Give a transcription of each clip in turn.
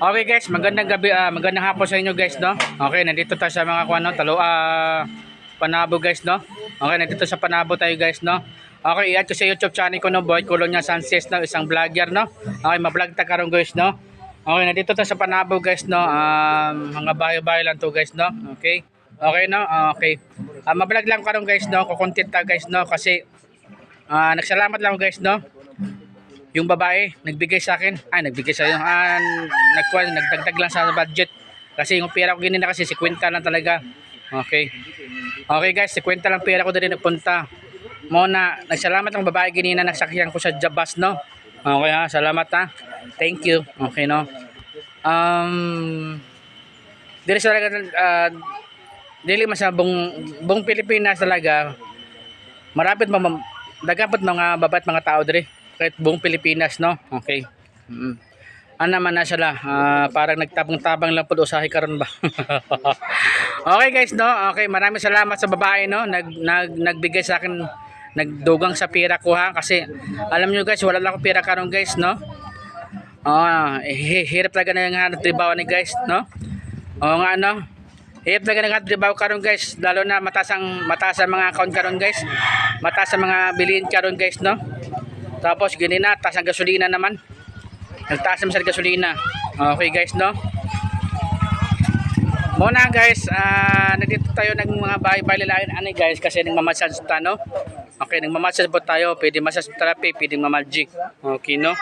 Okay guys, magandang gabi, magandang hapon sa inyo guys, no? Okay, nandito tayo sa mga kuano, Panabo guys, no? Okay, nandito sa Panabo tayo guys, no? Okay, i-add ko sa YouTube channel ko, no, Boy Colonia Sanchez, no, isang vlogger, no? Okay, ma-vlog ta karon guys, no? Okay, nandito tayo sa Panabo guys, no? Mga bahay-bahay lang to guys, no? Okay. Okay, no? Okay. Ma-vlog lang karon guys, no? Ko-content ta guys, no? Kasi nagsalamat lang ako guys, no? Yung babae nagbigay sa akin, nagbigay sa nagdagdag lang sa budget kasi yung pera ko ginina kasi 50 lang talaga. Okay. Okay guys, 50 lang pera ko din nagpunta. Muna, nagsalamat ang babae ginina nagsakyan ko sa Jabas, no. Okay ha, salamat ha. Thank you. Okay no. Dili sa talaga dili masabong buong Pilipinas talaga. Marapit dagat mga babae at mga tao dire kahit buong Pilipinas, no? Okay. Naman na sila, parang nagtabang-tabang lang po usahay karon ba. Okay guys, no? Okay, maraming salamat sa babae, no? Nagbigay sa akin, nagdugang sa pira ko ha kasi alam niyo guys, wala lang akong pira karon guys, no? Hirap talaga na yung trabaho ni guys, no? Oo nga, no? Hirap talaga ng trabaho karon guys, lalo na mataas ang mga account karon guys. Mataas ang mga bilihin karon guys, no? Tapos ginina, taas ang gasolina naman. Nagtaas naman sa gasolina. Okay guys, no? Muna guys, nandito tayo ng mga bahay-bahay lain guys kasi nagmamassage ta, no? Okay, nagmamassage po tayo. Pwede massage therapy, pwede mamagic. Okay, no?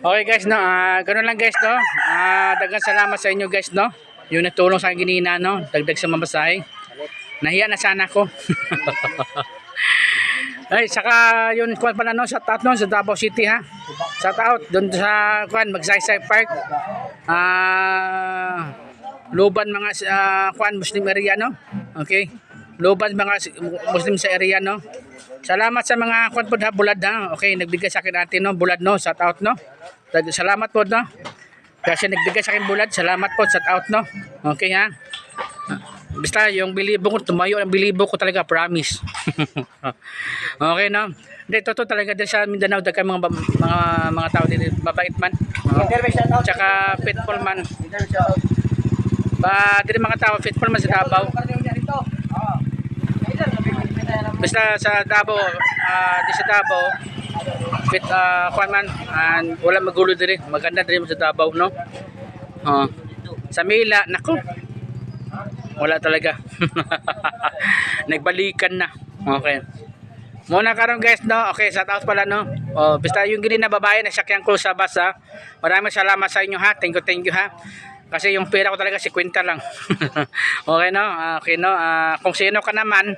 Okay guys, no? Ganun lang guys, no? Dagang salamat sa inyo guys, no? Yung natulong sa akin ginina, no? Dagdag sa mamasahe. Nahiya na sana ako. Ay, saka yun kuan pala no sa taot no sa Davao City ha. Sa taot doon sa kuan Magsaysay Park. Luban mga kuan Muslim area no. Okay. Luban mga Muslim sa area no. Salamat sa mga kuan pod ha bulad ha. Okay, nagbigay sa akin ate no bulad no sa taot no. Salamat po no. Kasi nagbigay sa akin bulad, salamat po sa taot no. Okay ha. Basta yung bilibo ko, tumayo ang bilibo ko talaga, promise. Okay, no? Hindi, totoo talaga din sa Mindanao, dagka mga tao din, mabait man. Tsaka faithful man. Din mga tao, faithful man sa Davao. Basta sa Davao, di sa Davao, kuan man, wala magulo din, maganda din sa Davao, no? Sa Mila, nako. Wala talaga. Nagbalikan na. Okay. Muna karon guys, no. Okay, shout out pala no. Basta yung ginina babae na sakyan ko sa bus ha. Maraming salamat sa inyo ha. Thank you ha. Kasi yung pera ko talaga 50 lang. Okay no. Okay no. Kung sino ka naman,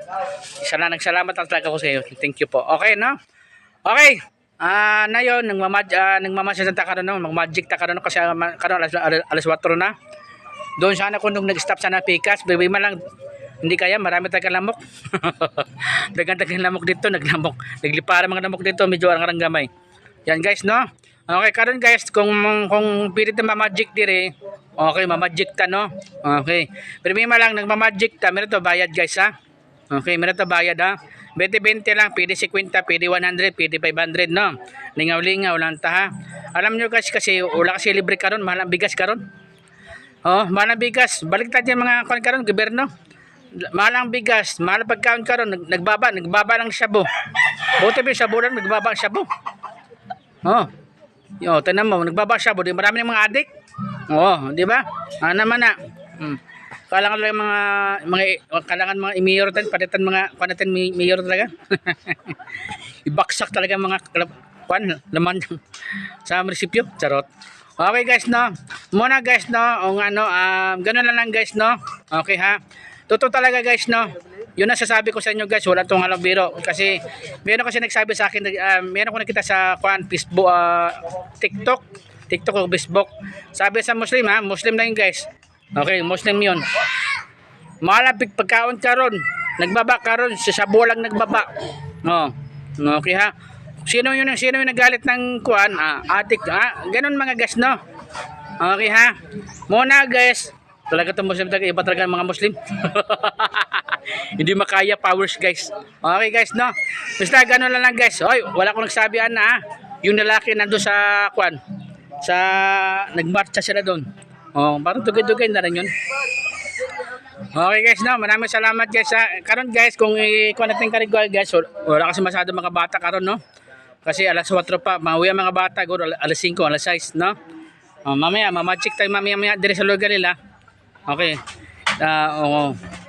isa lang nagsalamat talaga ko sa iyo. Thank you po. Okay no. Okay. Na yon nagmamasyal ta karon no. Mag-magic ta karon kasi karon alas 4 na. Doon sana kung nung nag-stop sana pikas, baby man lang hindi kaya, marami talaga lamok. Dagan-dagan lamok dito, naglipara mga lamok dito, medyo arang gamay. Yan guys, no? Okay, karon guys, kung pilit na mamagic dire, okay, mamagic ta, no? Okay. Pero may lang nagmamagic ta, meron to bayad guys, ha? Okay, meron to bayad, ha? 20-20 lang, pwede 50, pwede 100, pwede 500, no? Lingaw-lingaw lang ta, ha? Alam nyo guys, kasi wala kasi libre karon, mahal ang bigas karon. Mahal ang bigas. Balik tayo mga karon karon gobyerno. Mahal ang bigas, mahal ang pagkaon karon, nagbaba ng shabu. Buti ba shabu lang nagbaba ang shabu. Tanan mo, nagbaba ang shabu, di marami ng mga adik. Di ba? Naman na. Kailangan lang kailangan mga mayor tan palitan mga natin mayor talaga. Ibaksak talaga mga laman sa munisipyo. Charot. Okay guys, no? Muna guys, no? Ganun lang guys, no? Okay ha? Totoo talaga guys, no? Yun ang sasabi ko sa inyo guys, wala tong halong biro. Kasi, meron kasi nagsabi sa akin, meron ko nakita sa Facebook, TikTok o Facebook. Sabi sa Muslim ha, Muslim na yun guys. Okay, Muslim yun. Malapit pagkaon karon, nagbaba karon, sa sabo lang nagbaba. Okay ha? Sino yung nagalit ng kuan? Atik, ganun mga guys, no? Okay ha? Muna guys, talaga itong Muslim talaga, iba talaga mga Muslim. Hindi makaya powers guys. Okay guys, no? Basta ganun lang guys. Oy, wala akong nagsabi na ha. yung lalaki nandun sa kwan, sa nagmarcha sila doon. Oh, parang tugay-tugay na rin yun. Okay guys, no, maraming salamat guys. Karon guys, kung ikuha natin karigwal guys, wala kasi masyado mga bata karon, no? Kasi alas 4 pa, mauwi ang mga bata, guro alas 5, alas 6, no? Mamaya, mamagic tayo mamaya dire sa lugar nila. Okay.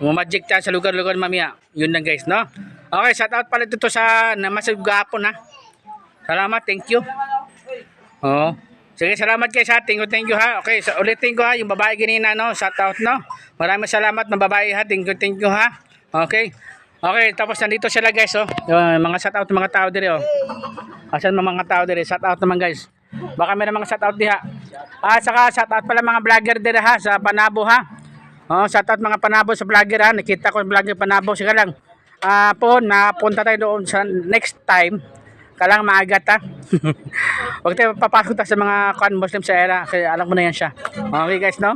Mamagic tayo sa lugar-lugar mamaya. Yun lang guys, no? Okay, shout out pala dito sa namasag gapon ha. Salamat, thank you. Oo. Sige, salamat guys ha. Thank you ha. Okay, so ulitin ko ha, yung babae ganina, no? Shout out, no? Maraming salamat mga babae ha. Thank you ha. Okay. Okay, tapos nandito sila guys, oh. Yung mga shout out ng mga tao dire, oh. Asan mga tao dire? Shout out naman guys. Baka may mga shout out diha. Saka shout out pala mga vlogger dire ha sa Panabo ha. Oh, shout out mga Panabo sa vlogger ha. Nakita ko yung vlogger Panabo. Sige lang. Napunta tayo doon sa next time. Kalang maagat ha. Huwag tayo papasok tayo sa mga Muslim sa era. Kasi alam mo na yan siya. Okay guys, no?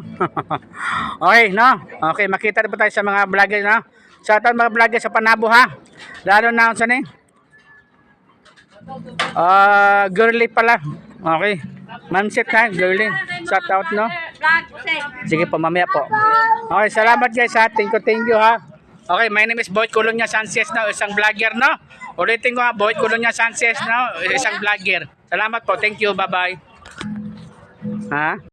Okay, no? Okay, makita na po tayo sa mga vlogger, no? Shout out mga vlogger sa Panabo ha. Lalo na saan eh? Girly pala. Okay. Manset ha, girly. Shout out, no? Sige po, mamaya po. Okay, salamat guys ha. Thank you ha. Okay, my name is Boyd Colonia Sanchez, no? Isang vlogger, no? Ulitin ko ha, Boyd Colonia Sanchez, no? Isang vlogger. Salamat po. Thank you. Bye-bye. Ha?